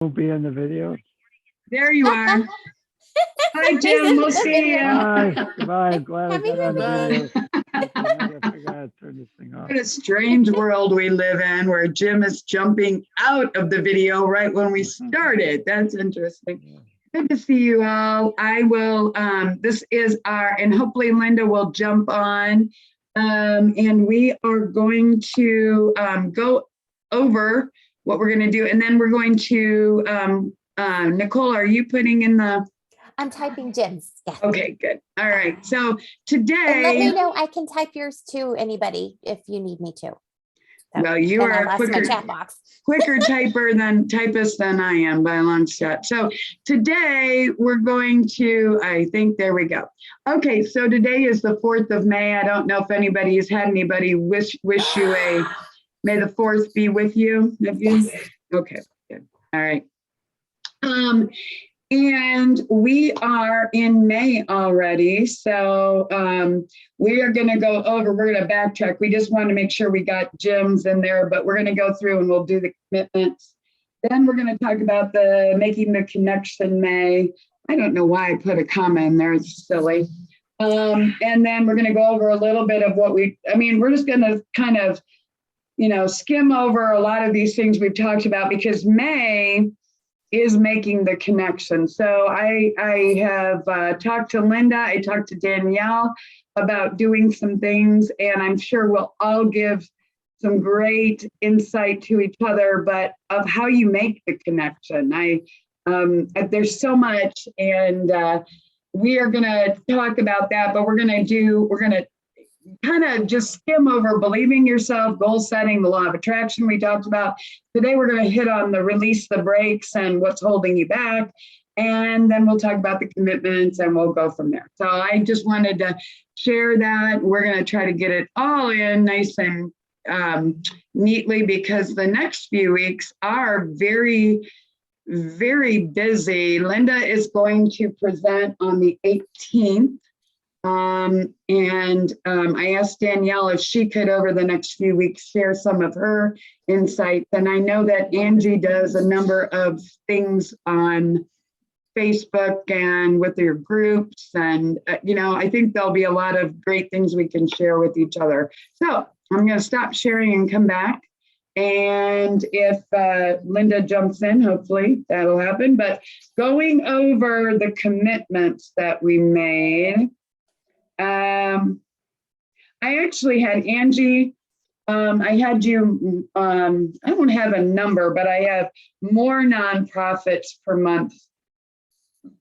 Will be in the video. There you are. Hi, Jim. We'll see you. Bye. Goodbye. Glad I got on the Bye. video. Okay, I gotta figure out how to turn this thing off. What a strange world we live in where Jim is jumping out of the video right when we started. That's interesting. Yeah. Good to see you all. I will, this is and hopefully Linda will jump on. And we are going to go over what we're going to do. And then we're going to, Nicole, are you putting in the? I'm typing Jim's. Yeah. Okay, good. All right. So And let today, me know. I can type yours to anybody if you need me to. So, well, you then are I'll a ask my quicker, chat box. quicker typist than I am by a long shot. So today we're going to, I think, there we go. Okay, so today is the 4th of May. I don't know if anybody has had anybody wish you a, may the 4th be with you. Have you? Yes. Okay, good. All right. And we are in May already. So we are going to go over, we're going to backtrack. We just want to make sure we got Jim's in there, but we're going to go through and we'll do the commitments. Then we're going to talk about the making the connection May. I don't know why I put a comma in there. It's silly. And then we're going to go over a little bit of what we're just going to kind of, skim over a lot of these things we've talked about because May is making the connection. So I have talked to Linda, I talked to Danielle about doing some things, and I'm sure we'll all give some great insight to each other, but of how you make the connection. There's so much, and we are gonna talk about that, but we're gonna kind of just skim over believing yourself, goal setting, the law of attraction we talked about. Today, we're going to hit on the release the brakes and what's holding you back. And then we'll talk about the commitments and we'll go from there. So I just wanted to share that. We're going to try to get it all in nice and neatly because the next few weeks are very, very busy. Linda is going to present on the 18th. I asked Danielle if she could, over the next few weeks, share some of her insights. And I know that Angie does a number of things on Facebook and with your groups. And, I think there'll be a lot of great things we can share with each other. So I'm going to stop sharing and come back. And if Linda jumps in, hopefully that'll happen. But going over the commitments that we made, I actually had Angie, I had you, I don't have a number, but I have more nonprofits per month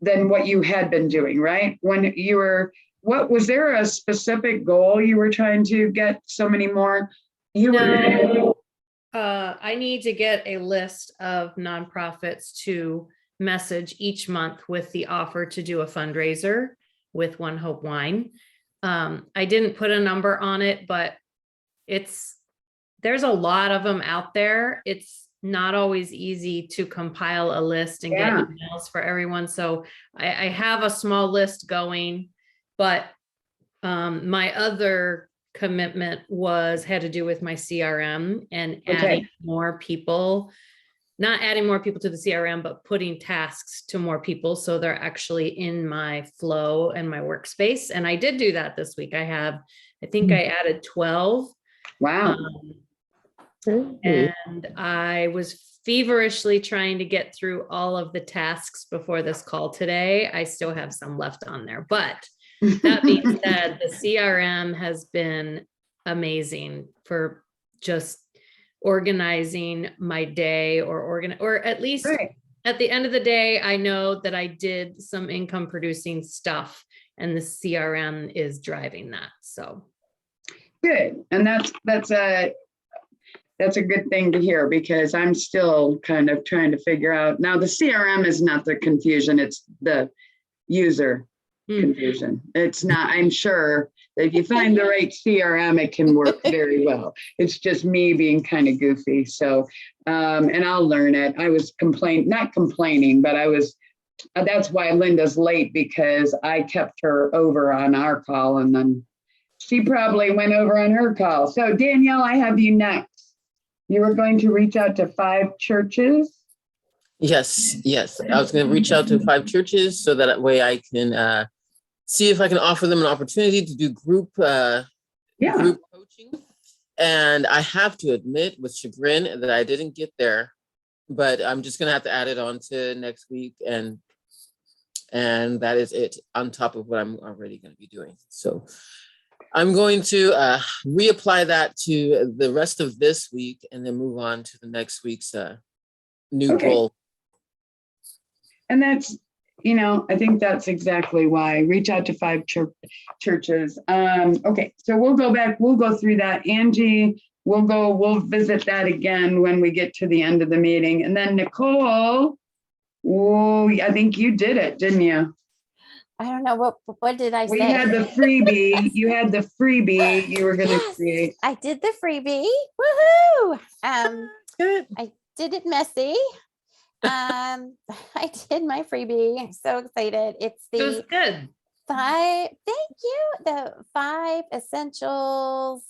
than what you had been doing, right? When you were, was there a specific goal you were trying to get so many more? I need to get a list of nonprofits to message each month with the offer to do a fundraiser with One Hope Wine. I didn't put a number on it, but there's a lot of them out there. It's not always easy to compile a list and get emails for everyone. So I have a small list going, but my other commitment had to do with my CRM and adding more people. Not adding more people to the CRM, but putting tasks to more people so they're actually in my flow and my workspace. And I did do that this week. I think I added 12. Wow. And I was feverishly trying to get through all of the tasks before this call today. I still have some left on there. But that being said, the CRM has been amazing for just organizing my day or at least at the end of the day, I know that I did some income producing stuff and the CRM is driving that. So good. And that's a good thing to hear because I'm still kind of trying to figure out now the CRM is not the confusion. It's the user confusion. It's not, I'm sure that if you find the right CRM, it can work very well. It's just me being kind of goofy. So, and I'll learn it. I was not complaining, but that's why Linda's late because I kept her over on our call and then she probably went over on her call. So Danielle, I have you next. You were going to reach out to 5 churches. Yes, yes. I was going to reach out to 5 churches so that way I can see if I can offer them an opportunity to do group coaching. And I have to admit with chagrin that I didn't get there, but I'm just going to have to add it on to next week. And that is it on top of what I'm already going to be doing. So I'm going to reapply that to the rest of this week and then move on to the next week's new goal. And that's, I think that's exactly why. Reach out to 5 churches. Okay, so we'll go back, we'll go through that. Angie, we'll visit that again when we get to the end of the meeting. And then Nicole, I think you did it, didn't you? I don't know, what did I say? We had the freebie. You had the freebie you were going to create. I did the freebie. Woohoo! Good. I did it messy. I did my freebie. I'm so excited. It's It was the good. 5, thank you. The 5 essentials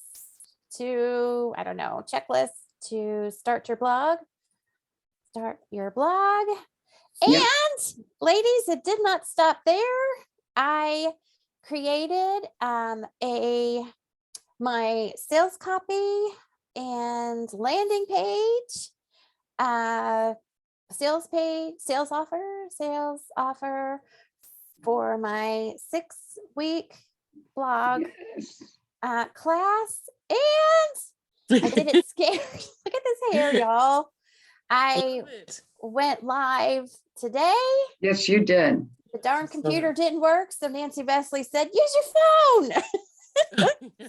to, I don't know, checklist to start your blog. Start your blog. Yep. And ladies, it did not stop there. I created my sales copy and landing page, sales offer for my 6-week blog class. And I did it scared. Look at this hair, y'all. I went live today. Yes, you did. The darn computer didn't work. So Nancy Vesley said, use your phone.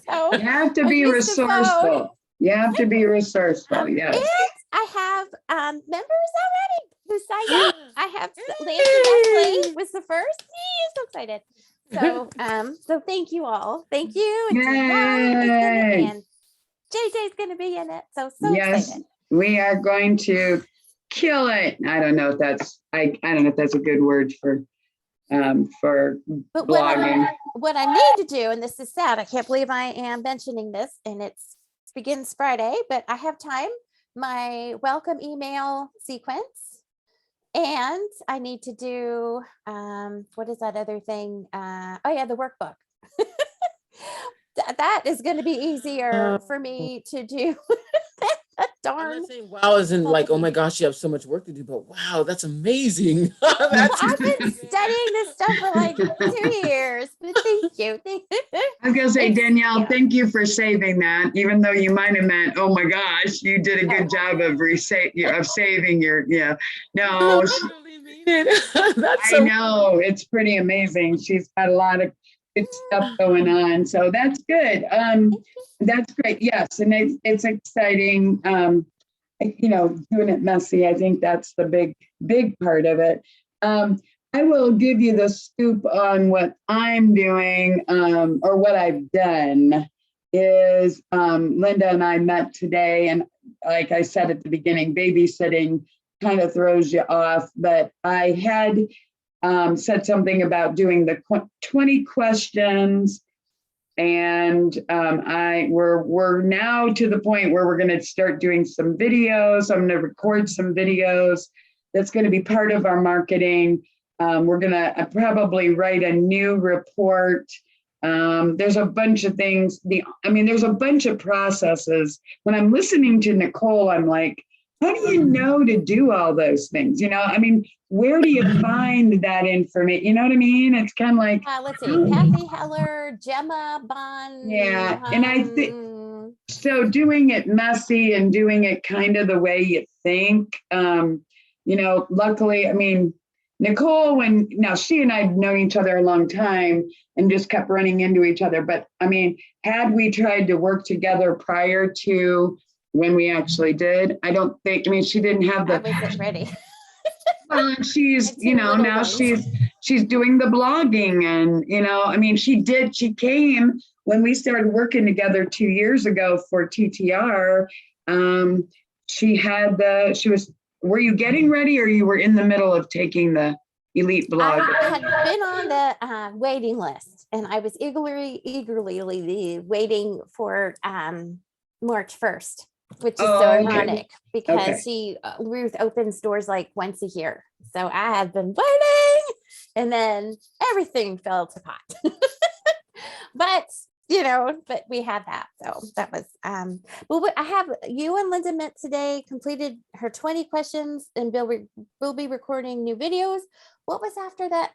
So You have to I be used the phone. resourceful. You have to be resourceful. Yes. And I have members already who signed up. I have Nancy Vesley was the first. So excited. So thank you all. Thank you. And Deanna is gonna be in. JJ's going to be in it. So Yes, excited. we are going to kill it. I don't know if that's I don't know if that's a good word for But blogging. what I need to do, and this is sad, I can't believe I am mentioning this, and it begins Friday, but I have time. My welcome email sequence, and I need to do what is that other thing? Oh yeah, the workbook. That is going to be easier for me to do. I'm Darn. not saying wow isn't like, oh my gosh, you have so much work to do, but wow, that's amazing. I've been studying this stuff for like 2 years, but thank you. I was gonna say, Danielle, yeah. thank you for saving that, even though you might have meant, oh my gosh, you did a good job of saving your, no. I really mean it. That's I know, it's pretty amazing. She's got a lot of good stuff going on, so that's good. That's great. Yes, and it's exciting. Doing it messy. I think that's the big part of it. I will give you the scoop on what I'm doing, or what I've done. Is Linda and I met today, and like I said at the beginning, babysitting kind of throws you off, but I had said something about doing the 20 questions, and we're now to the point where we're going to start doing some videos. I'm going to record some videos. That's going to be part of our marketing. We're going to probably write a new report. There's a bunch of things. There's a bunch of processes. When I'm listening to Nicole, I'm like, how do you know to do all those things? Where do you find that information? You know what I mean? It's kind of like, Let's see, Kathy Heller, Gemma Bond. yeah. And I think, so doing it messy and doing it kind of the way you think, luckily, Nicole, she and I have known each other a long time and just kept running into each other. But had we tried to work together prior to when we actually did, I don't think, she didn't have the. I wasn't ready. Well, she's, now she's doing the blogging and, she came when we started working together 2 years ago for TTR. Were you getting ready or you were in the middle of taking the elite blog? I had been on the waiting list and I was eagerly waiting for March 1st. which is Oh, so okay. ironic because Ruth opens doors like once a year. So I have been waiting, and then everything fell to pot. But but we had that. So that was well, I have you and Linda met today, completed her 20 questions, and we'll be recording new videos. What was after that?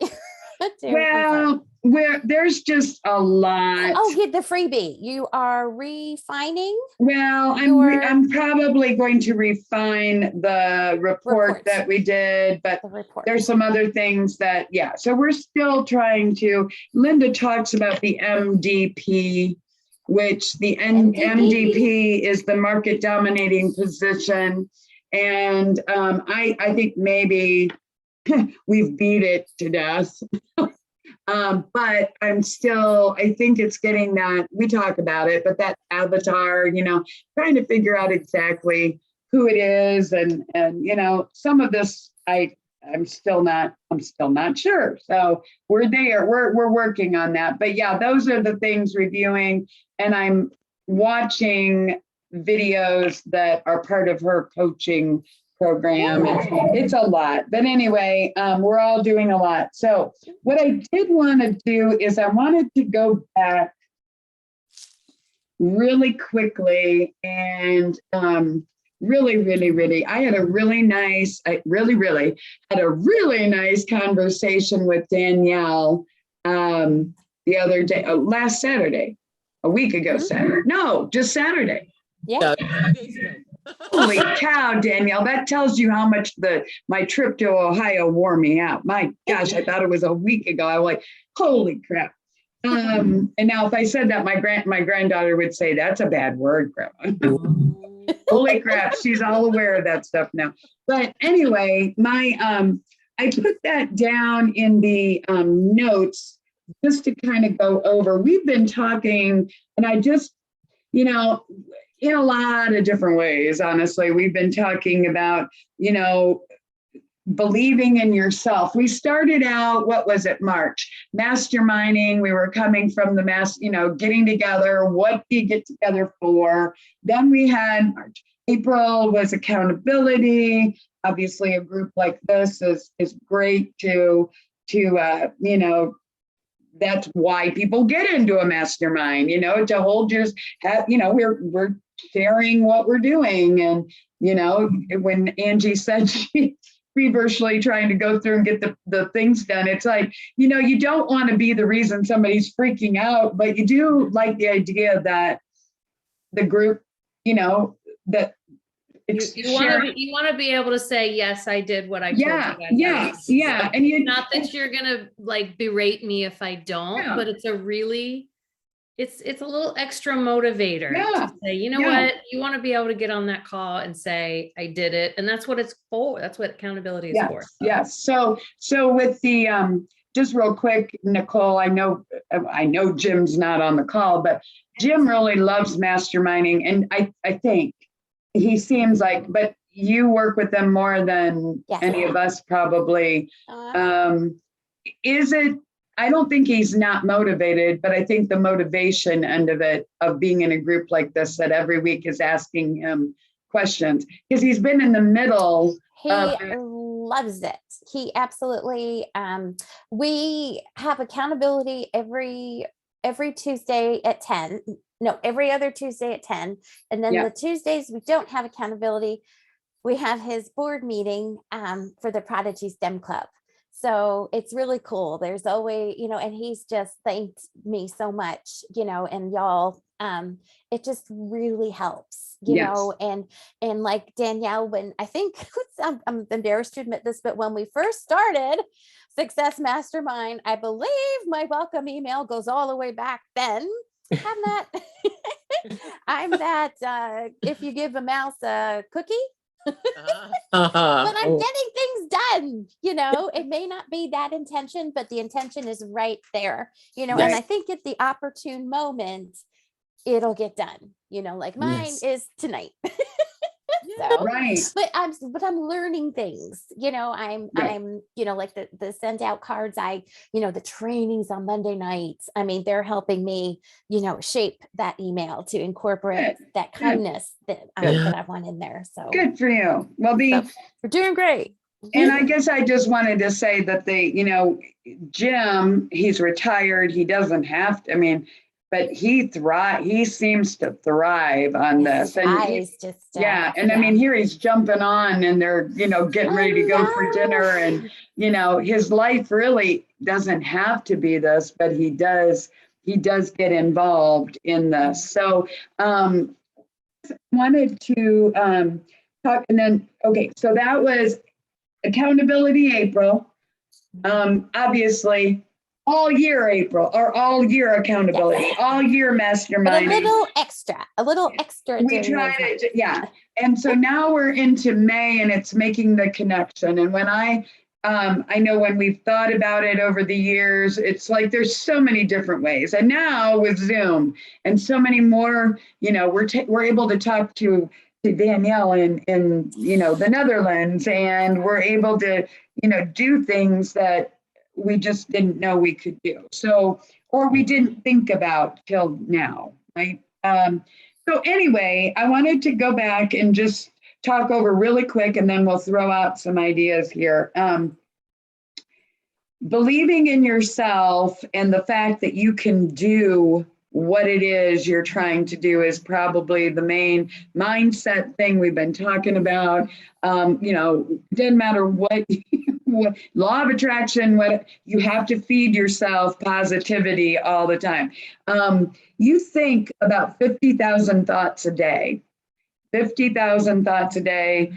Well, there's just a lot. Oh, yeah, the freebie. You are refining. Well, I'm probably going to refine the report that we did, but there's some other things that, so we're still trying to. Linda talks about the MDP, which the MDP is the market dominating position. And I think maybe we've beat it to death. But I think it's getting that, we talk about it, but that avatar, trying to figure out exactly who it is. And some of this, I'm still not sure. So we're there, we're working on that. But those are the things reviewing, and I'm watching videos that are part of her coaching program. It's a lot, but anyway, we're all doing a lot. So what I did want to do is I wanted to go back really quickly and really, I had a really nice conversation with Danielle the other day, last Saturday, a week ago, Saturday. No, just Saturday. Yeah. Holy cow, Danielle, that tells you how much my trip to Ohio wore me out. My gosh, I thought it was a week ago. I was like, holy crap. And now if I said that, my granddaughter would say, that's a bad word, Grandma. Holy crap, she's all aware of that stuff now. But anyway, I put that down in the notes just to kind of go over. We've been talking, and I just, in a lot of different ways, honestly, we've been talking about, believing in yourself. We started out, what was it, March, masterminding. We were coming from the getting together. What do you get together for? Then we had March. April was accountability. Obviously, a group like this is great to that's why people get into a mastermind, to hold we're sharing what we're doing. And, when Angie said she's feverishly trying to go through and get the things done, it's like, you don't want to be the reason somebody's freaking out, but you do like the idea that the group, that you want to be able to say, yes, I did what I told you guys. And not that you're gonna berate me if I don't, but it's a really, it's a little extra motivator to say, what, you want to be able to get on that call and say, I did it, and that's what it's for. That's what accountability is for. Yes. So with the just real quick, Nicole, I know Jim's not on the call, but Jim really loves masterminding, and I think he seems like, but you work with them more than any of us probably. Is it, I don't think he's not motivated, but I think the motivation end of it, of being in a group like this that every week is asking him questions, because he's been in the middle. He loves it. He absolutely, we have accountability every Tuesday at 10. No, every other Tuesday at 10. And then the Tuesdays we don't have accountability, we have his board meeting for the Prodigy STEM Club. So it's really cool. There's always, and he's just thanked me so much, and y'all, it just really helps, know, and like Danielle, when I think I'm embarrassed to admit this, but when we first started Success Mastermind, I believe my welcome email goes all the way back then. I'm that if you give a mouse a cookie, but I'm getting things done, it may not be that intention, but the intention is right there, and I think at the opportune moment, it'll get done, like mine is tonight. So, Right. but I'm learning things, I'm, like the send out cards, the trainings on Monday nights. I mean, they're helping me, shape that email to incorporate that kindness that I want in there. So Good for you. Well, we're doing great. and I guess I just wanted to say that Jim, he's retired. He doesn't have to, but he seems to thrive on this. And here he's jumping on and they're, getting ready to go for dinner. And, his life really doesn't have to be this, but he does get involved in this. So, wanted to talk and then, okay, so that was Accountability April. Obviously, all year April, or all year accountability, all year mastermind. But a little extra. We try to, yeah. And so now we're into May and it's making the connection. And when I know when we've thought about it over the years, it's like there's so many different ways. And now with Zoom and so many more, we're able to talk to Danielle in the Netherlands, and we're able to do things that we just didn't know we could do. So, or we didn't think about till now, right? So anyway, I wanted to go back and just talk over really quick, and then we'll throw out some ideas here. Believing in yourself and the fact that you can do what it is you're trying to do is probably the main mindset thing we've been talking about. Doesn't matter what law of attraction, what you have to feed yourself positivity all the time. You think about 50,000 thoughts a day. 50,000 thoughts a day.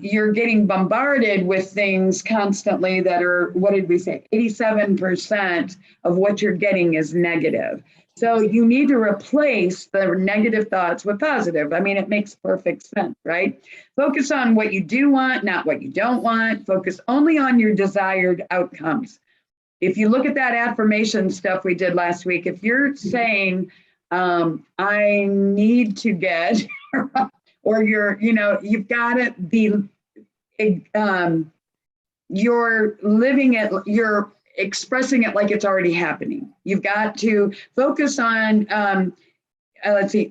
You're getting bombarded with things constantly that are, what did we say? 87% of what you're getting is negative. So you need to replace the negative thoughts with positive. It makes perfect sense, right? Focus on what you do want, not what you don't want. Focus only on your desired outcomes. If you look at that affirmation stuff we did last week, if you're saying, I need to get, or you've got to be, you're living it, you're expressing it like it's already happening. You've got to focus on,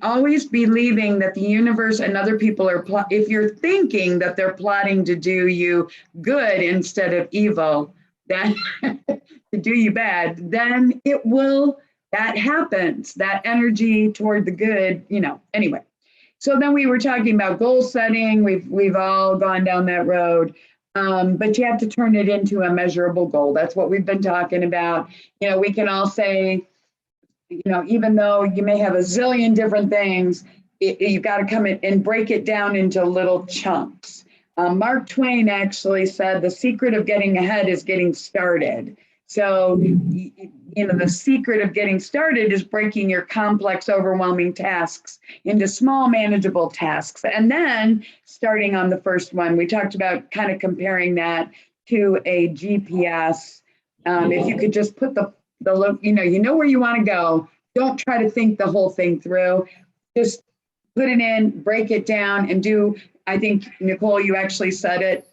always believing that the universe and other people are, if you're thinking that they're plotting to do you good instead of evil, then to do you bad, then that happens, that energy toward the good, anyway. So then we were talking about goal setting. We've all gone down that road. But you have to turn it into a measurable goal. That's what we've been talking about. We can all say, even though you may have a zillion different things, you've got to come in and break it down into little chunks. Mark Twain actually said the secret of getting ahead is getting started. So, the secret of getting started is breaking your complex, overwhelming tasks into small, manageable tasks. And then starting on the first one, we talked about kind of comparing that to a GPS. If you could just put the where you want to go, don't try to think the whole thing through. Just put it in, break it down, and do, I think, Nicole, you actually said it,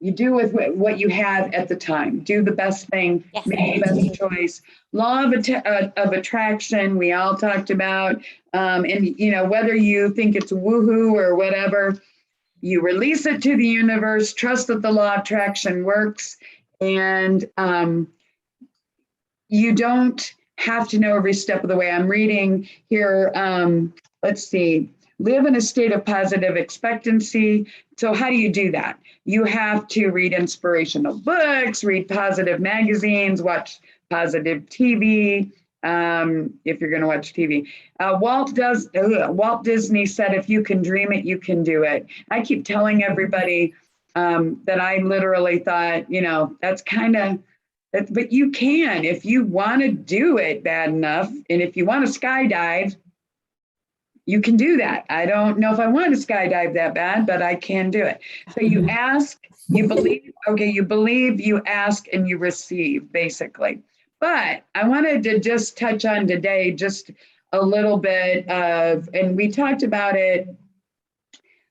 you do with what you have at the time. Do the best thing, yes, make the best choice. Law of attraction, we all talked about. And, whether you think it's woohoo or whatever, you release it to the universe, trust that the law of attraction works. And you don't have to know every step of the way. I'm reading here, let's see. Live in a state of positive expectancy. So how do you do that? You have to read inspirational books, read positive magazines, watch positive TV, if you're going to watch TV. Walt Disney said, if you can dream it, you can do it. I keep telling everybody that I literally thought, that's kind of, but you can, if you want to do it bad enough. And if you want to skydive, you can do that. I don't know if I want to skydive that bad, but I can do it. So you ask, you believe, you ask, and you receive, basically. But I wanted to just touch on today just a little bit of, and we talked about it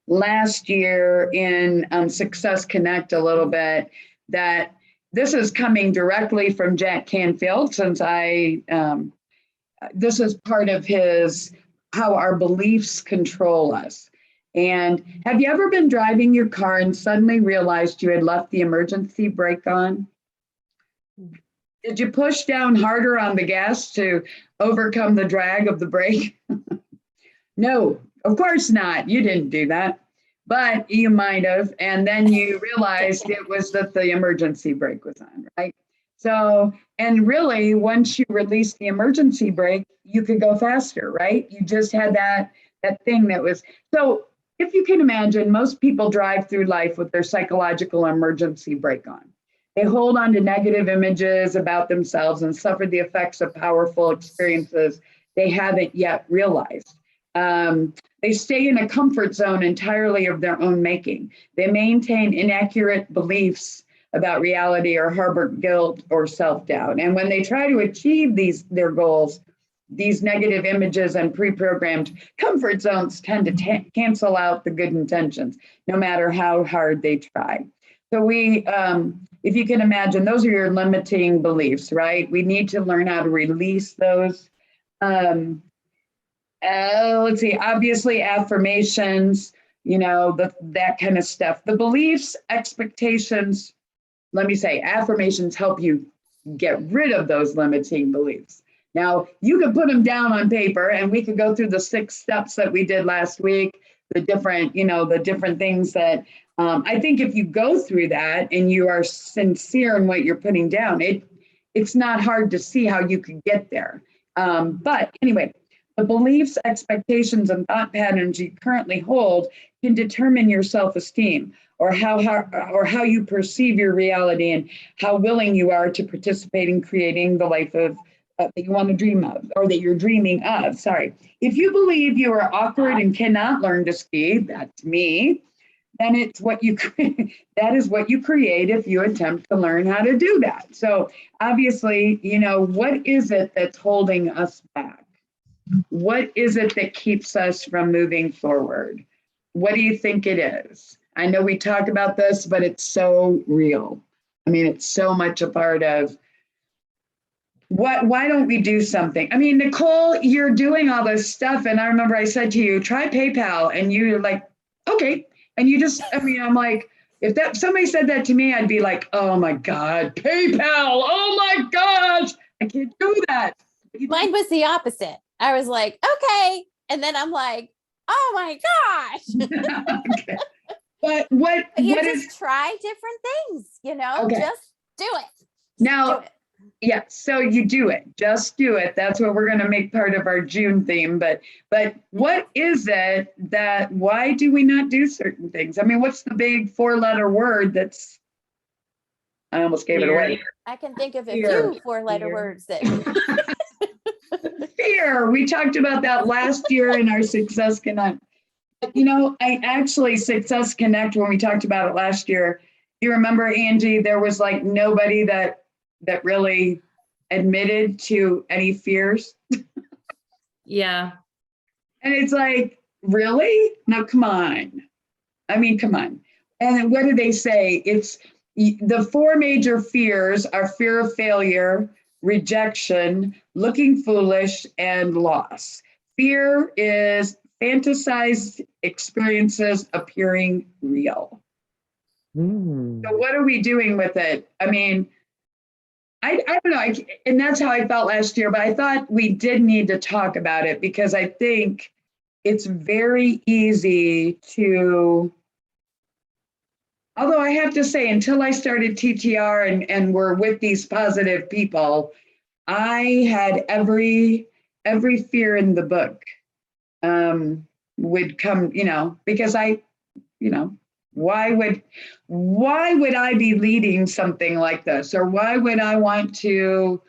last year in Success Connect a little bit, that this is coming directly from Jack Canfield, since this is part of his, how our beliefs control us. And have you ever been driving your car and suddenly realized you had left the emergency brake on? Did you push down harder on the gas to overcome the drag of the brake? No, of course not. You didn't do that, but you might have. And then you realized it was that the emergency brake was on, right? So, and really, once you release the emergency brake, you could go faster, right? You just had that thing that was, so if you can imagine, most people drive through life with their psychological emergency brake on. They hold on to negative images about themselves and suffer the effects of powerful experiences they haven't yet realized. They stay in a comfort zone entirely of their own making. They maintain inaccurate beliefs about reality or harbor guilt or self-doubt. And when they try to achieve their goals, these negative images and pre-programmed comfort zones tend to cancel out the good intentions, no matter how hard they try. So if you can imagine, those are your limiting beliefs, right? We need to learn how to release those. Let's see, obviously affirmations, that kind of stuff. The beliefs, expectations, let me say, affirmations help you get rid of those limiting beliefs. Now, you can put them down on paper, and we could go through the 6 steps that we did last week, the different things that I think if you go through that and you are sincere in what you're putting down, it's not hard to see how you could get there. But anyway, the beliefs, expectations, and thought patterns you currently hold can determine your self-esteem, or how you perceive your reality, and how willing you are to participate in creating the life that you want to dream of, or that you're dreaming of. Sorry. If you believe you are awkward and cannot learn to ski, that's me, then it's what you that is what you create if you attempt to learn how to do that. So obviously, what is it that's holding us back? What is it that keeps us from moving forward? What do you think it is? I know we talk about this, but it's so real. I mean, it's so much a part of why don't we do something? I mean, Nicole, you're doing all this stuff. And I remember I said to you, try PayPal. And you're like, okay. And you just, I'm like, if somebody said that to me, I'd be like, oh my God, PayPal. Oh my gosh, I can't do that. Mine was the opposite. I was like, okay. And then I'm like, oh my gosh. Okay. But what try different things, Okay. Just do it. Now, do it. Yeah, so you do it. Just do it. That's what we're going to make part of our June theme. But what is it why do we not do certain things? I mean, what's the big 4-letter word I almost gave it away. I can think of a Fear. few 4-letter words that. Fear. We talked about that last year in our Success Connect. Success Connect, when we talked about it last year, you remember, Angie, there was like nobody that really admitted to any fears. Yeah. And it's like, really? No, come on. I mean, come on. And what do they say? It's the 4 major fears are fear of failure, rejection, looking foolish, and loss. Fear is fantasized experiences appearing real. So what are we doing with it? I mean, I don't know, and that's how I felt last year, but I thought we did need to talk about it, because I think it's very easy to, although I have to say, until I started TTR and were with these positive people, I had every fear in the book would come, because why would I be leading something like this? Or why would I want to,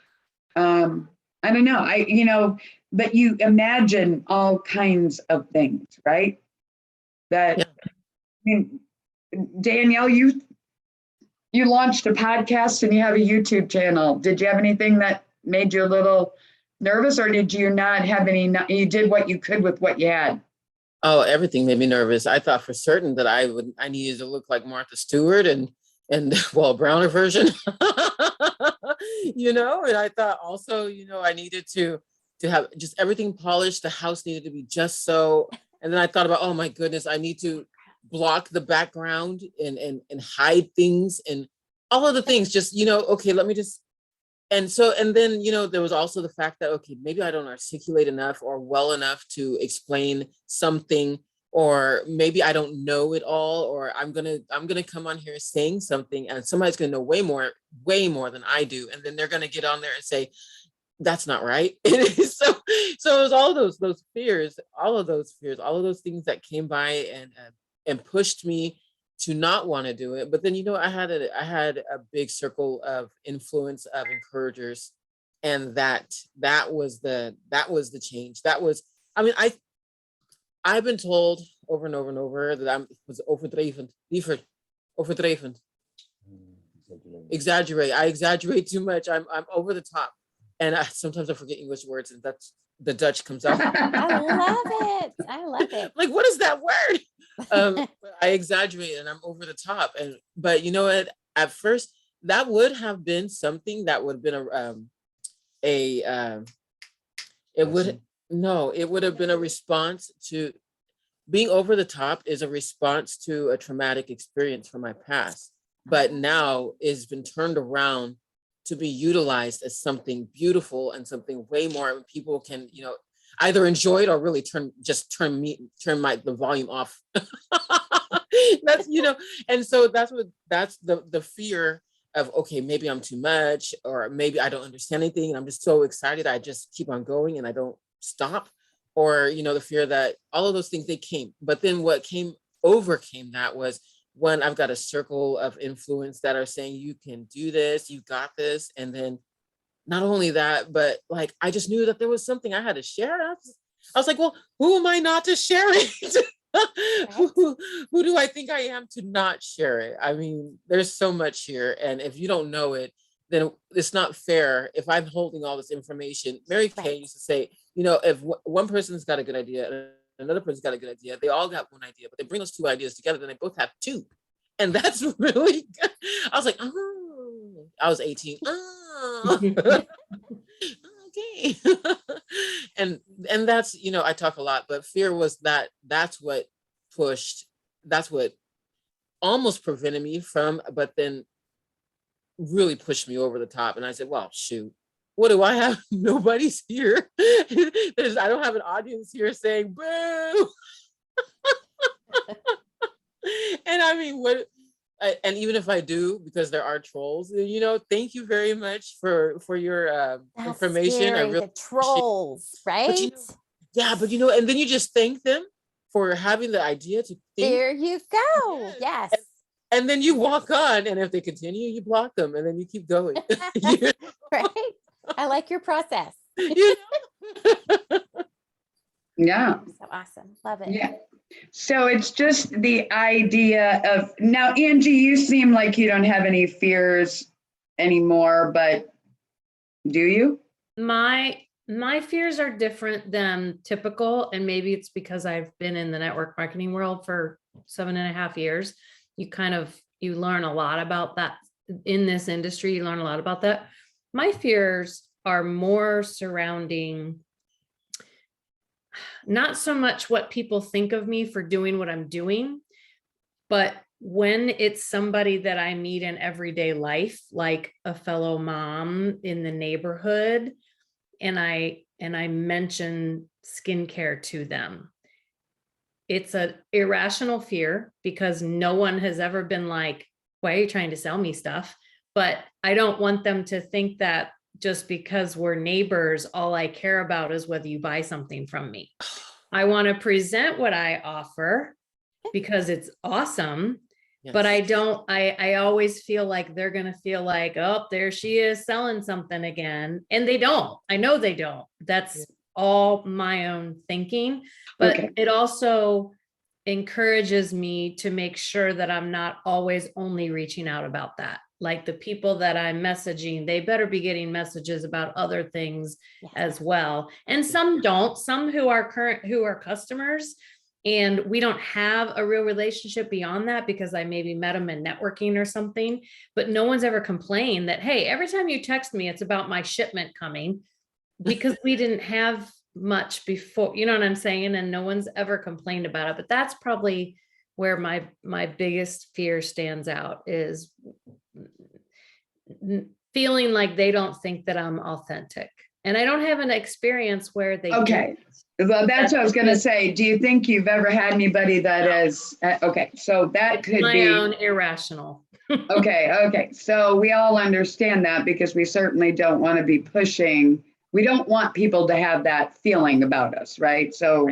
I don't know, but you imagine all kinds of things, right? That, I mean, Danielle, you launched a podcast and you have a YouTube channel. Did you have anything that made you a little nervous, or did you not have you did what you could with what you had? Oh, everything made me nervous. I thought for certain that I needed to look like Martha Stewart and well, Browner version, and I thought also, I needed to have just everything polished. The house needed to be just so. And then I thought about, oh my goodness, I need to block the background and hide things and all of the things. Just, okay, let me just. And then, there was also the fact that, okay, maybe I don't articulate enough or well enough to explain something, or maybe I don't know it all, or I'm gonna come on here saying something and somebody's gonna know way more than I do. And then they're gonna get on there and say, that's not right. so it was all those fears, all of those things that came by and pushed me to not want to do it. But then, I had a big circle of influence of encouragers, and that was the change. That was, I mean, I've been told over and over and over that I was overdreven. Exaggerate. I exaggerate too much. I'm over the top, and sometimes I forget English words, and that's the Dutch comes out. I love it. Like, what is that word? But I exaggerate and I'm over the top. But you know what? At first, that would have been something that would have been it would have been a response to being over the top. Is a response to a traumatic experience from my past, but now it's been turned around to be utilized as something beautiful and something way more people can, either enjoy it or really turn the volume off. That's, and so that's the fear of, okay, maybe I'm too much, or maybe I don't understand anything and I'm just so excited I just keep on going and I don't stop, or the fear that all of those things, they came. But then what overcame that was when I've got a circle of influence that are saying, you can do this, you got this. And then not only that, but like, I just knew that there was something I had to share. I was like, well, who am I not to share it? Who do I think I am to not share it? I mean, there's so much here. And if you don't know it, then it's not fair. If I'm holding all this information, Mary Kay used to say, if one person's got a good idea and another person's got a good idea, they all got one idea, but they bring those two ideas together, then they both have two. And that's really good. I was like, oh, I was 18. Oh. Okay. and that's, I talk a lot, but fear was that's what almost prevented me from, but then really pushed me over the top. And I said, well, shoot, what do I have? Nobody's here. I don't have an audience here saying boo. And I mean, and even if I do, because there are trolls, thank you very much for your information. Scary, I really the trolls, right? But and then you just thank them for having the idea to think. There you go. Yes. And then you walk on, and if they continue, you block them, and then you keep going. Right. I like your process. Yeah. So awesome. Love it. Yeah. So it's just the idea of, now, Angie, you seem like you don't have any fears anymore, but do you? My fears are different than typical. And maybe it's because I've been in the network marketing world for 7.5 years. You learn a lot about that in this industry. You learn a lot about that. My fears are more surrounding not so much what people think of me for doing what I'm doing, but when it's somebody that I meet in everyday life, like a fellow mom in the neighborhood, and I mention skincare to them. It's an irrational fear because no one has ever been like, why are you trying to sell me stuff? But I don't want them to think that just because we're neighbors, all I care about is whether you buy something from me. I want to present what I offer because it's awesome. Yes. But I always feel like they're going to feel like, oh, there she is selling something again. And they don't. I know they don't. That's all my own thinking. But It also encourages me to make sure that I'm not always only reaching out about that. Like the people that I'm messaging, they better be getting messages about other things as well. And some don't, some who are customers and we don't have a real relationship beyond that because I maybe met them in networking or something, but no one's ever complained that, hey, every time you text me, it's about my shipment coming, because we didn't have much before, you know what I'm saying? And no one's ever complained about it, but that's probably where my biggest fear stands out, is feeling like they don't think that I'm authentic. And I don't have an experience where they Okay. do. Well, that's what I was going to say. Do you think you've ever had anybody that is, okay, so that It's could my be. own irrational. Okay. So we all understand that, because we certainly don't want to be pushing. We don't want people to have that feeling about us, right? So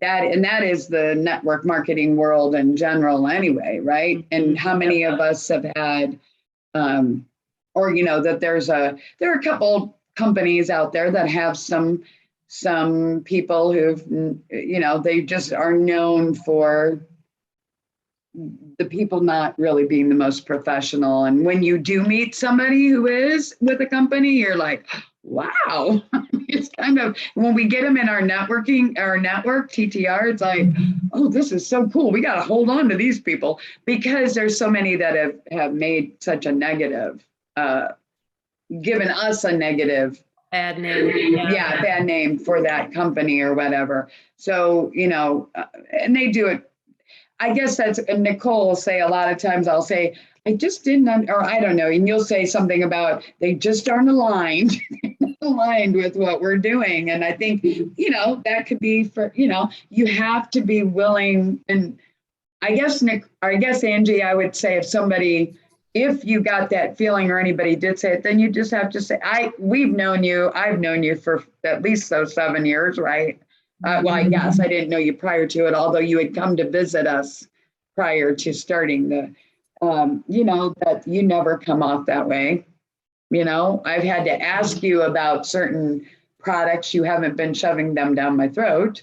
that is the network marketing world in general anyway, right? And how many of us have had, or, that there are a couple companies out there that have some people who've, they just are known for the people not really being the most professional. And when you do meet somebody who is with a company, you're like, wow. It's kind of, when we get them in our network TTR, it's like, oh, this is so cool. We got to hold on to these people, because there's so many that have made such a negative, given us a negative Bad name. yeah, bad name for that company or whatever. So, and they do it. I guess that's, Nicole will say a lot of times, I'll say, I just didn't, or I don't know. And you'll say something about, they just aren't aligned with what we're doing. And I think, that could be for, you have to be willing. And I guess, Angie, I would say if you got that feeling, or anybody did say it, then you just have to say, I've known you for at least those 7 years, right? Well, I guess I didn't know you prior to it, although you had come to visit us prior to starting that you never come off that way. I've had to ask you about certain products. You haven't been shoving them down my throat.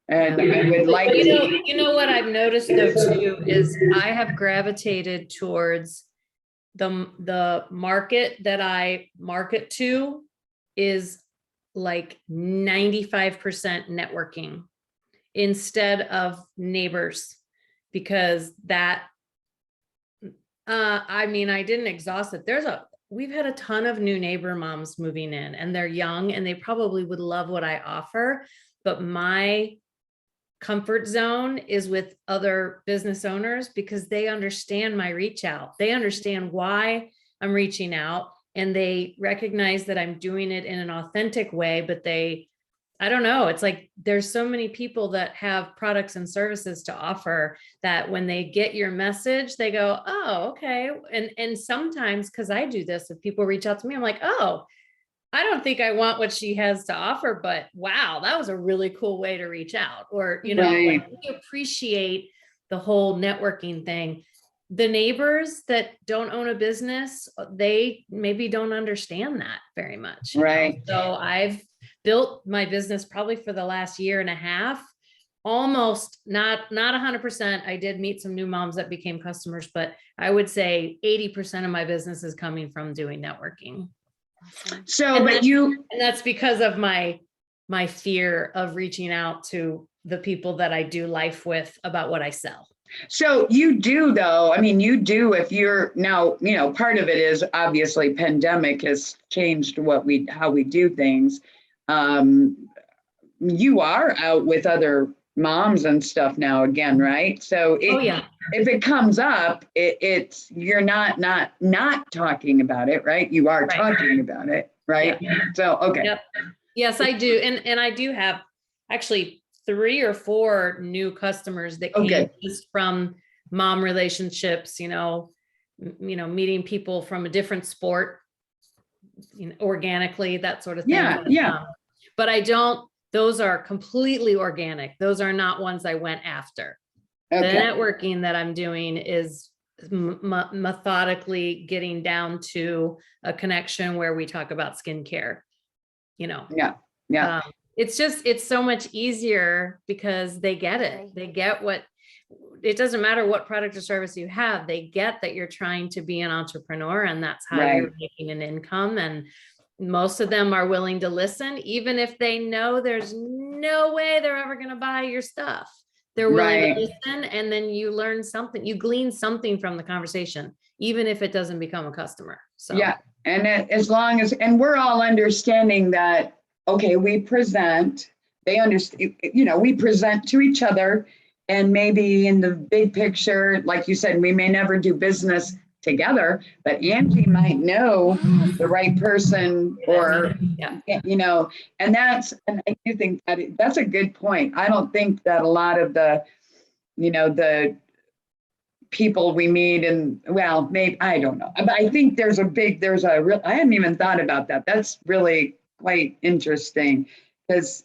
And I would like to. You know what I've noticed though too, is I have gravitated towards the market that I market to is like 95% networking instead of neighbors, because that, I didn't exhaust it. We've had a ton of new neighbor moms moving in, and they're young and they probably would love what I offer, but my comfort zone is with other business owners, because they understand my reach out. They understand why I'm reaching out, and they recognize that I'm doing it in an authentic way, but I don't know. It's like, there's so many people that have products and services to offer that when they get your message, they go, oh, okay. And sometimes, cause I do this, if people reach out to me, I'm like, oh, I don't think I want what she has to offer, but wow, that was a really cool way to reach out. Or, Right. like, we appreciate the whole networking thing. The neighbors that don't own a business, they maybe don't understand that very much. Right. So I've built my business probably for the last year and a half, almost not 100%. I did meet some new moms that became customers, but I would say 80% of my business is coming from doing networking. So, and that's because of my fear of reaching out to the people that I do life with about what I sell. So you do, though. If you're now, part of it is obviously pandemic has changed how we do things. You are out with other moms and stuff now again, right? So if it comes up, it's you're not talking about it, right? You are talking about it, right? Yeah. So okay. Yep. Yes, I do, and I do have actually 3 or 4 new customers that came just from mom relationships. Meeting people from a different sport, organically, that sort of thing. Yeah. But I don't. Those are completely organic. Those are not ones I went after. Okay. The networking that I'm doing is methodically getting down to a connection where we talk about skincare. Yeah. It's so much easier because they get it. They get it doesn't matter what product or service you have. They get that you're trying to be an entrepreneur, and that's how you're making an income. And most of them are willing to listen, even if they know there's no way they're ever going to buy your stuff. They're willing Right. to listen, and then you learn something, you glean something from the conversation, even if it doesn't become a customer. So Yeah, and as long as, and we're all understanding that, okay, we present, they understand, we present to each other, and maybe in the big picture, like you said, we may never do business together, but Angie might know the right person, or, yeah. and I do think that's a good point. I don't think that a lot of the people we meet, and well, maybe, I don't know, but I think I hadn't even thought about that. That's really quite interesting, because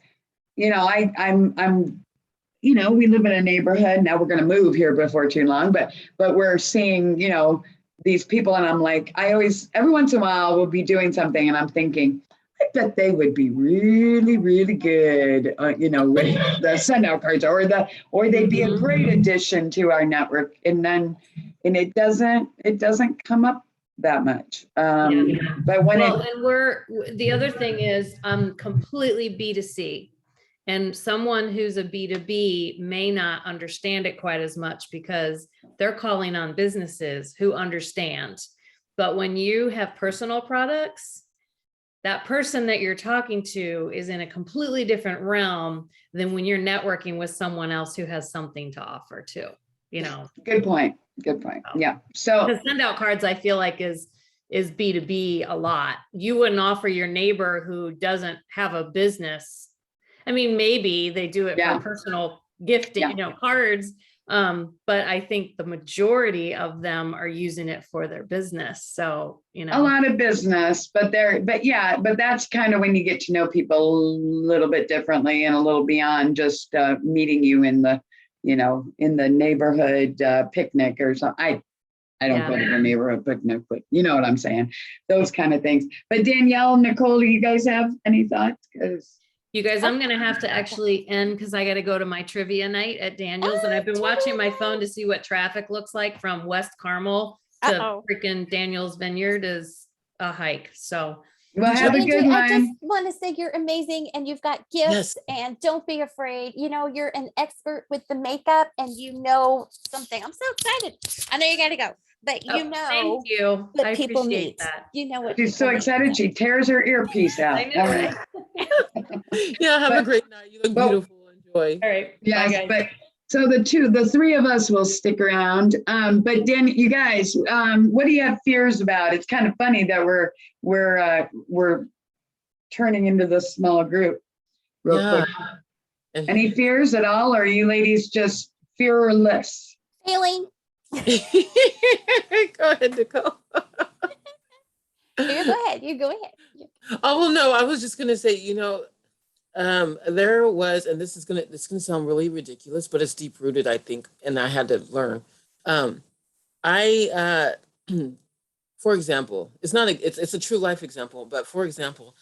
I'm we live in a neighborhood now. We're going to move here before too long, but we're seeing these people, and I'm like, every once in a while we'll be doing something, and I'm thinking, I bet they would be really, really good, with the send out cards, or they'd be a great addition to our network. And it doesn't come up that much. But when the other thing is, I'm completely B2C, and someone who's a B2B may not understand it quite as much because they're calling on businesses who understand. But when you have personal products, that person that you're talking to is in a completely different realm than when you're networking with someone else who has something to offer too, Good point. Yeah. So the send out cards, I feel like is B2B a lot. You wouldn't offer your neighbor who doesn't have a business. I mean, maybe they do it for personal gifting, cards. But I think the majority of them are using it for their business. So, a lot of business, but that's kind of when you get to know people a little bit differently and a little beyond just meeting you in the, in the neighborhood picnic or something. I don't go to the neighborhood picnic, but you know what I'm saying? Those kind of things. But Danielle, Nicole, do you guys have any thoughts? You guys, I'm going to have to actually end because I got to go to my trivia night at Daniel's, and I've been watching my phone to see what traffic looks like from West Carmel to freaking Daniel's Vineyard is a hike. So well, have a good one. I just want to say you're amazing, and you've got gifts, and don't be afraid. You're an expert with the makeup, and something. I'm so excited. I know you got to go, but thank you. What I people appreciate need. that. What she's so excited. She tears her earpiece out. I know, right? Yeah, have a great night. You look beautiful. Enjoy. All right. Yes, bye, guys. so the three of us will stick around. But Dan, you guys, what do you have fears about? It's kind of funny that we're turning into this small group real quick. Any fears at all? Or are you ladies just fearless? Failing. Go ahead, Nicole. You go ahead. Oh, well, no, I was just going to say, there was, and this is going to sound really ridiculous, but it's deep rooted, I think. And I had to learn. For example, it's a true life example, but for example,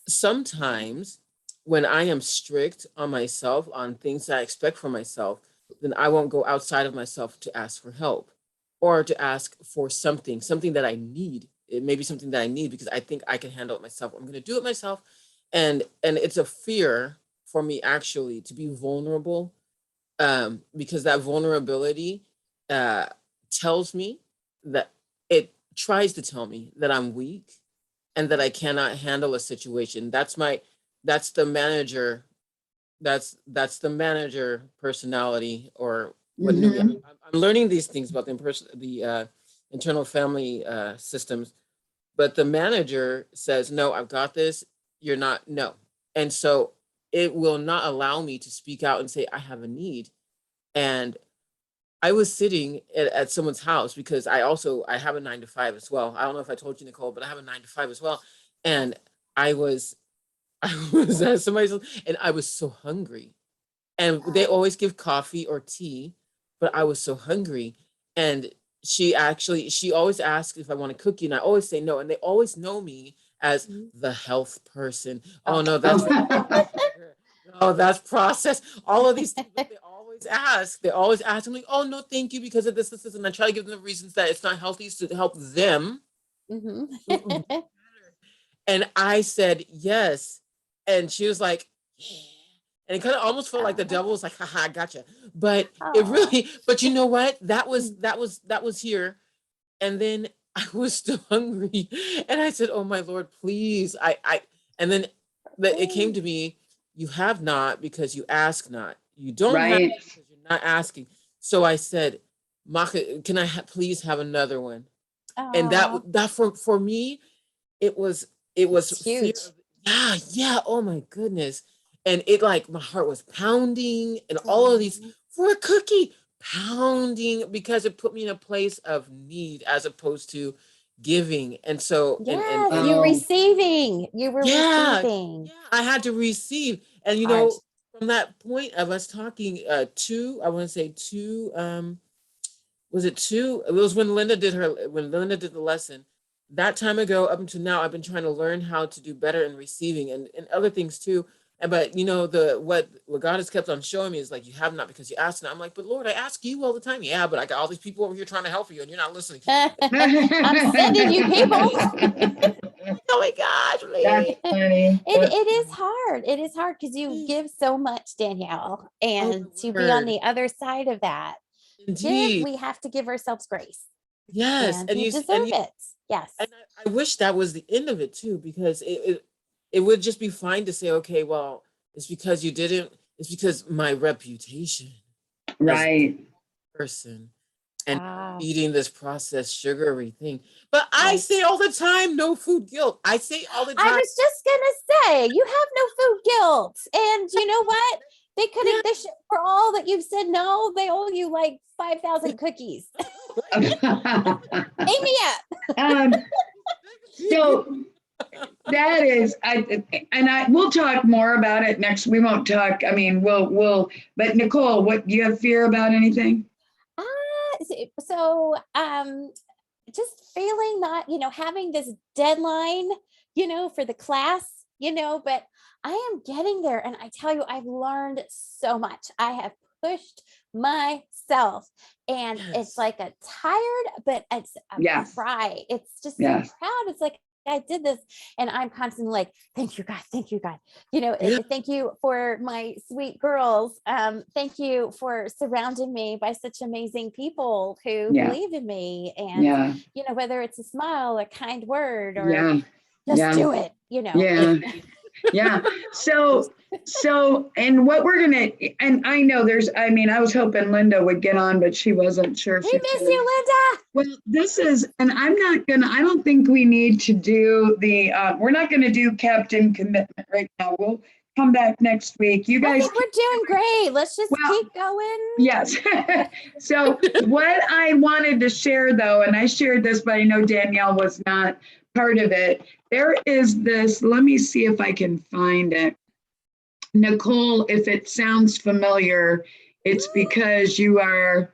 sometimes when I am strict on myself, on things that I expect from myself, then I won't go outside of myself to ask for help or to ask for something that I need. It may be something that I need because I think I can handle it myself. I'm going to do it myself. And it's a fear for me actually to be vulnerable, because that vulnerability tells me that tries to tell me that I'm weak and that I cannot handle a situation. That's the manager. That's the manager personality, or what I'm learning these things about the internal family systems, but the manager says, no, I've got this. You're not, no. And so it will not allow me to speak out and say, I have a need. And I was sitting at someone's house because I have a 9-to-5 as well. I don't know if I told you, Nicole, but I have a 9-to-5 as well. And I was at somebody's, and I was so hungry. And they always give coffee or tea, but I was so hungry. And she always asks if I want to cookie, and I always say no. And they always know me as the health person. Oh no, that's that's processed. All of these things that they always ask. They always ask. I'm like, oh no, thank you, because of this, and I try to give them the reasons that it's not healthy to help them. And I said yes, and she was like, yeah. And it kind of almost felt like the devil was like, haha, gotcha. But Aw. it really, but you know what? That was here. And then I was still hungry. And I said, oh my Lord, please. And then it came to me, you have not because you ask not. You don't have Right. because you're not asking. So I said, Maka, can I please have another one? And Aw. that for me, it was It's fear huge. yeah, oh my goodness. And it like my heart was pounding and all of these for a cookie pounding because it put me in a place of need as opposed to giving. And so Yes, and you're Oh. receiving. You were yeah, receiving. yeah, I had to receive. And you Hard. know, from that point of us talking I want to say was it two? It was when Linda did the lesson. That time ago, up until now, I've been trying to learn how to do better in receiving and other things too. But you know, what God has kept on showing me is like, you have not because you ask not. I'm like, but Lord, I ask you all the time. Yeah, but I got all these people over here trying to help you and you're not listening. I'm sending you people. Oh my gosh, That's please. funny. It is hard. It is hard because you give so much, Danielle. And to be on word. the other side of that, Indeed. we have to give ourselves grace. Yes. And you deserve it. Yes. And I wish that was the end of it too, because it would just be fine to say, okay, well, it's because you didn't, it's because my reputation as Right. a person and Ah, eating this processed sugary thing. But I right. say all the time, no food guilt. I say all the I time. was just gonna say, you have no food guilt. And you know what? They could have, for all that you've said no, they owe you like 5,000 cookies. Pay me up. So that is, we'll talk more about it next. We won't talk. I mean, but Nicole, what do you have fear about anything? So just feeling that, having this deadline, for the class, but I am getting there. And I tell you, I've learned so much. I have pushed myself and it's like a tired, but it's a pride. It's just so proud. It's like, I did this and I'm constantly like, thank you, God. Thank you, God. Thank you for my sweet girls. Thank you for surrounding me by such amazing people who believe in me. And, whether it's a smile, a kind word, or just do it, Yeah. So, and what we're going to, and I know I was hoping Linda would get on, but she wasn't sure. We miss you, Linda. Well, and I don't think we need to do we're not going to do Captain Commitment right now. We'll come back next week. You guys. I think we're doing great. Let's just keep going. Yes. So what I wanted to share though, and I shared this, but I know Danielle was not part of it. There is this, let me see if I can find it. Nicole, if it sounds familiar, it's because you are,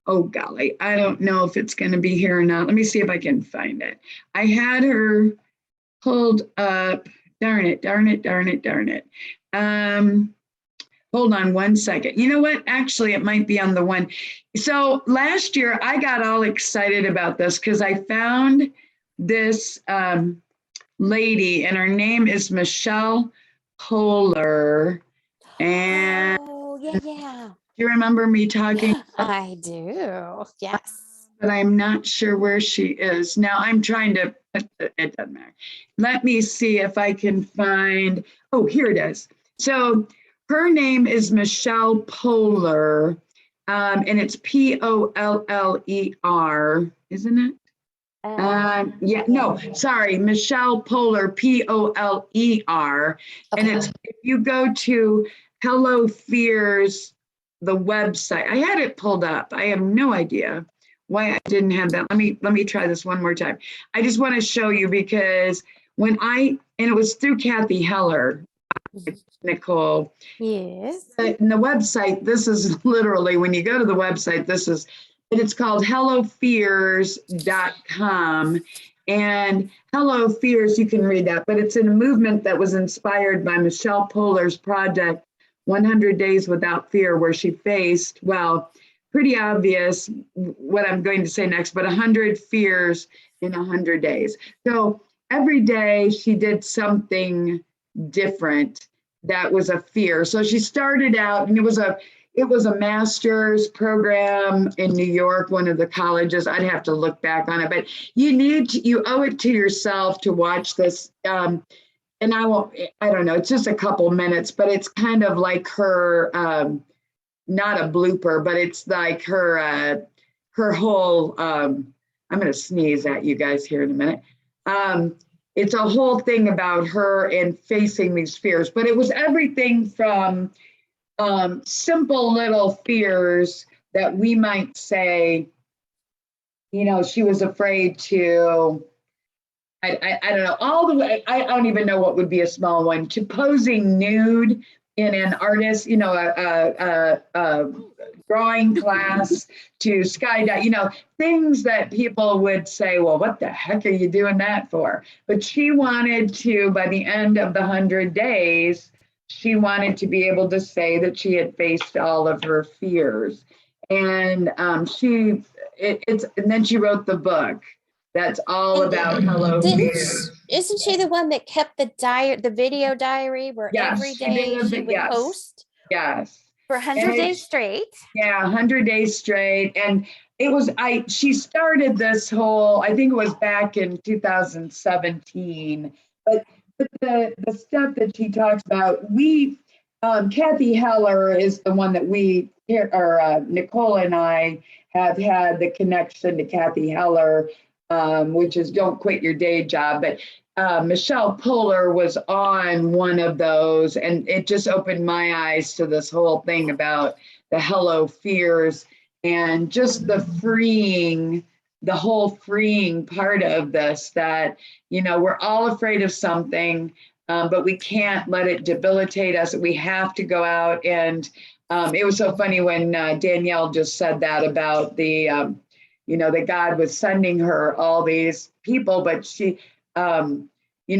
oh golly, I don't know if it's going to be here or not. Let me see if I can find it. I had her pulled up. Darn it. Hold on one second. You know what? Actually, it might be on the one. So last year, I got all excited about this because I found this lady, and her name is Michelle Poehler. And yeah. Do you remember me talking? I do. Yes. But I'm not sure where she is. Now I'm trying to, it doesn't matter. Let me see if I can find, oh, here it is. So her name is Michelle Poehler, and it's Poller, isn't it? Michelle Poehler, Poller. Okay. And it's, if you go to Hello Fears, the website, I had it pulled up. I have no idea why I didn't have that. Let me try this one more time. I just want to show you because and it was through Kathy Heller, Nicole. Yes. But in the website, this is literally, when you go to the website, it's called hellofears.com. And Hello Fears, you can read that, but it's in a movement that was inspired by Michelle Poehler's project, 100 Days Without Fear, where she faced, well, pretty obvious what I'm going to say next, but 100 fears in 100 days. So every day she did something different. that was a fear. So she started out, and it was a master's program in New York, one of the colleges. I'd have to look back on it, but you owe it to yourself to watch this. And I don't know, it's just a couple minutes, but it's kind of like her, not a blooper, but it's like her whole, I'm going to sneeze at you guys here in a minute. It's a whole thing about her and facing these fears, but it was everything from simple little fears that we might say, she was afraid to, I don't know, all the way, I don't even know what would be a small one, to posing nude in an artist, a drawing class, to skydive, things that people would say, well, what the heck are you doing that for? But she wanted to, by the end of the 100 days, she wanted to be able to say that she had faced all of her fears. And and then she wrote the book that's all about Hello Fears. Isn't she the one that kept the video diary where every day she would post? Yes. For 100 days straight. Yeah, 100 days straight. And she started this whole, I think it was back in 2017, but the stuff that she talks about, Kathy Heller is the one that Nicole and I have had the connection to Kathy Heller, which is Don't Quit Your Day Job. But Michelle Puller was on one of those, and it just opened my eyes to this whole thing about the Hello Fears and just the whole freeing part of this, that, we're all afraid of something, but we can't let it debilitate us. We have to go out. And it was so funny when Danielle just said that about that God was sending her all these people, but she, you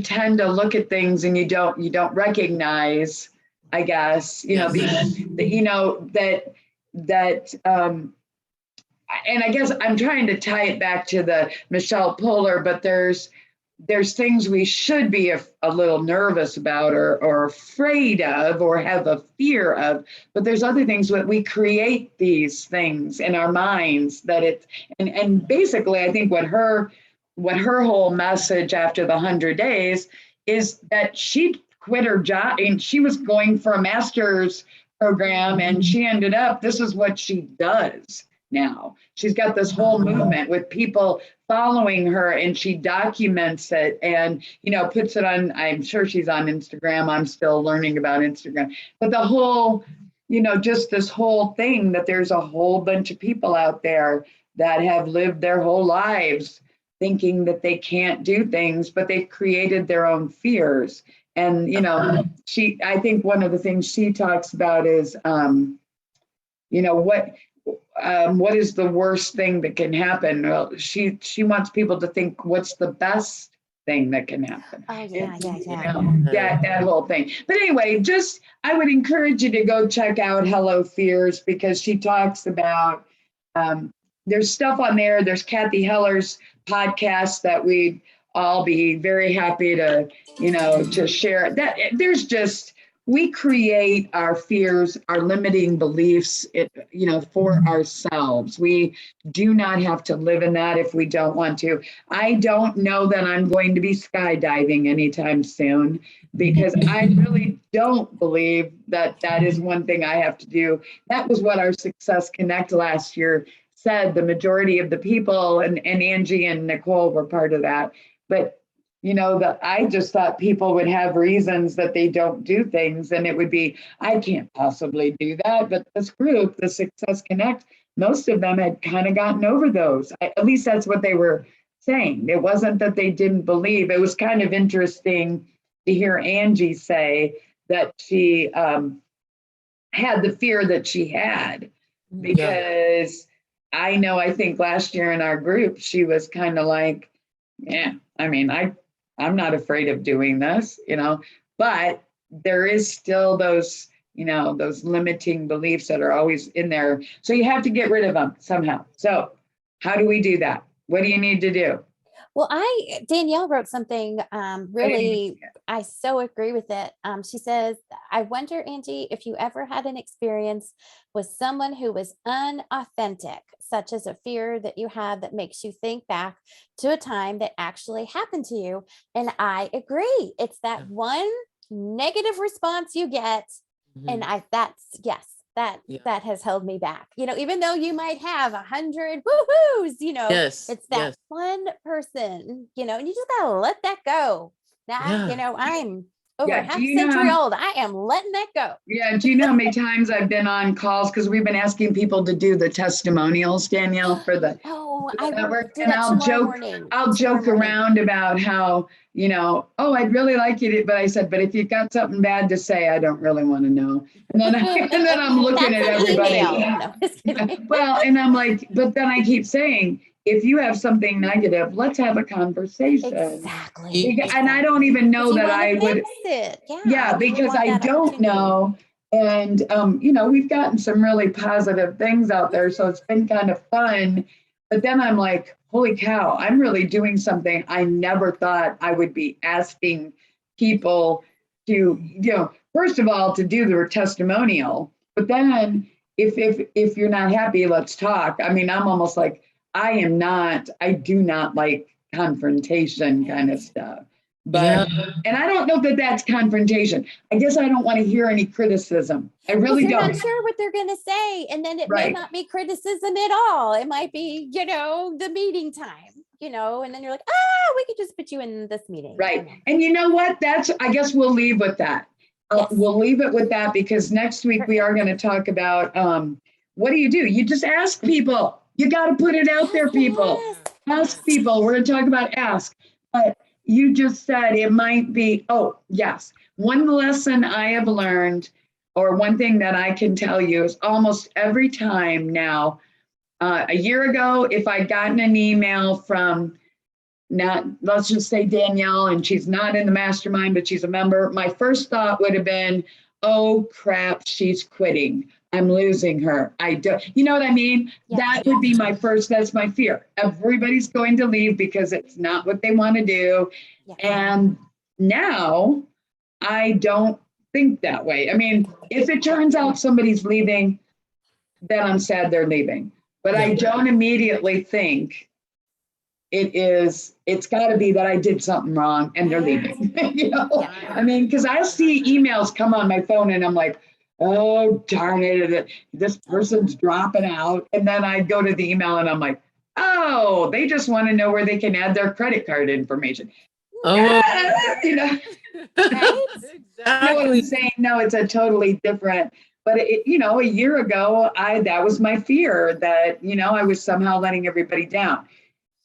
tend to look at things and you don't recognize, I guess, and I guess I'm trying to tie it back to the Michelle Puller, but there's things we should be a little nervous about or afraid of or have a fear of, but there's other things that we create these things in our minds and basically I think what her whole message after the 100 days is that she quit her job, and she was going for a master's program, and she ended up, this is what she does now. She's got this whole movement with people following her, and she documents it and, puts it on, I'm sure she's on Instagram. I'm still learning about Instagram, but the whole, just this whole thing that there's a whole bunch of people out there that have lived their whole lives thinking that they can't do things, but they've created their own fears. And, I think one of the things she talks about is, what is the worst thing that can happen? Well, she wants people to think, what's the best thing that can happen? Oh, yeah. That whole thing. But anyway, I would encourage you to go check out Hello Fears, because she talks about, there's stuff on there. There's Kathy Heller's podcast that we'd all be very happy to, to share. That we create our fears, our limiting beliefs, for ourselves. We do not have to live in that if we don't want to. I don't know that I'm going to be skydiving anytime soon, because I really don't believe that is one thing I have to do. That was what our Success Connect last year said. The majority of the people, and Angie and Nicole were part of that. But I just thought people would have reasons that they don't do things, and it would be, I can't possibly do that. But this group, the Success Connect, most of them had kind of gotten over those. At least that's what they were saying. It wasn't that they didn't believe. It was kind of interesting to hear Angie say that she had the fear that she had, because I think last year in our group, she was kind of like, I'm not afraid of doing this, but there is still those, those limiting beliefs that are always in there. So you have to get rid of them somehow. So how do we do that? What do you need to do? Well, Danielle wrote something really, I so agree with it. She says, I wonder, Angie, if you ever had an experience with someone who was unauthentic, such as a fear that you had that makes you think back to a time that actually happened to you. And I agree. It's that one negative response you get. And yes, that has held me back, even though you might have 100 woohoos, it's that one person, and you just gotta let that go. Now, I'm over half a century old. I am letting that go. Yeah. Do you know how many times I've been on calls? Because we've been asking people to do the testimonials, Danielle, for the network. And I'll joke around about how, I'd really like you to, but I said, but if you've got something bad to say, I don't really want to know. And then, I'm looking at everybody. No, well, and I'm like, but then I keep saying, if you have something negative, let's have a conversation. Exactly. And I don't even know that I would. Yeah, because I don't know. And, we've gotten some really positive things out there. So it's been kind of fun. But then I'm like, holy cow, I'm really doing something I never thought I would be asking people to, first of all, to do their testimonial. But then if you're not happy, let's talk. I mean, I'm almost like, I do not like confrontation kind of stuff. But, and I don't know that that's confrontation. I guess I don't want to hear any criticism. I really don't. You're not sure what they're going to say. And then it may not be criticism at all. It might be, the meeting time, and then you're like, we could just put you in this meeting. Right. And you know what? I guess we'll leave with that. We'll leave it with that because next week we are going to talk about, what do? You just ask people. You got to put it out there, people. Ask people. We're going to talk about ask. But you just said it might be, one lesson I have learned, or one thing that I can tell you is almost every time now, a year ago, if I'd gotten an email from, let's just say Danielle, and she's not in the mastermind, but she's a member, my first thought would have been, oh crap, she's quitting. I'm losing her. I don't, you know what I mean? That would be that's my fear. Everybody's going to leave because it's not what they want to do. And now I don't think that way. I mean, if it turns out somebody's leaving, then I'm sad they're leaving. But I don't immediately think it's got to be that I did something wrong and they're leaving. I mean, because I see emails come on my phone and I'm like, oh, darn it, this person's dropping out. And then I go to the email and I'm like, oh, they just want to know where they can add their credit card information. Oh, Right? exactly. You know what I'm saying? No, it's a totally different. But a year ago, that was my fear that I was somehow letting everybody down.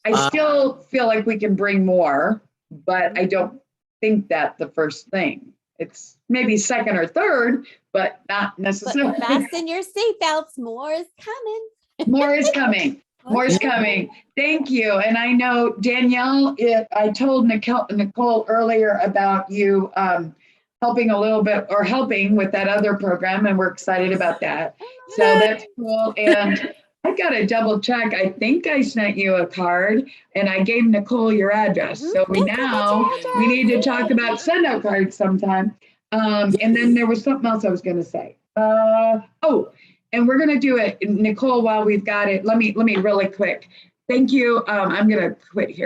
I still feel like we can bring more, but I don't think that's the first thing. It's maybe second or third, but not necessarily. But fasten your seatbelts. More is coming. More is coming. More is coming. Thank you. And I know, Danielle, I told Nicole earlier about you helping a little bit or helping with that other program, and we're excited about that. So that's cool. And I got to double check. I think I sent you a card and I gave Nicole your address. So we need to talk about send out cards sometime. And then there was something else I was going to say. And we're going to do it, Nicole, while we've got it. Let me really quick. Thank you. I'm going to quit here.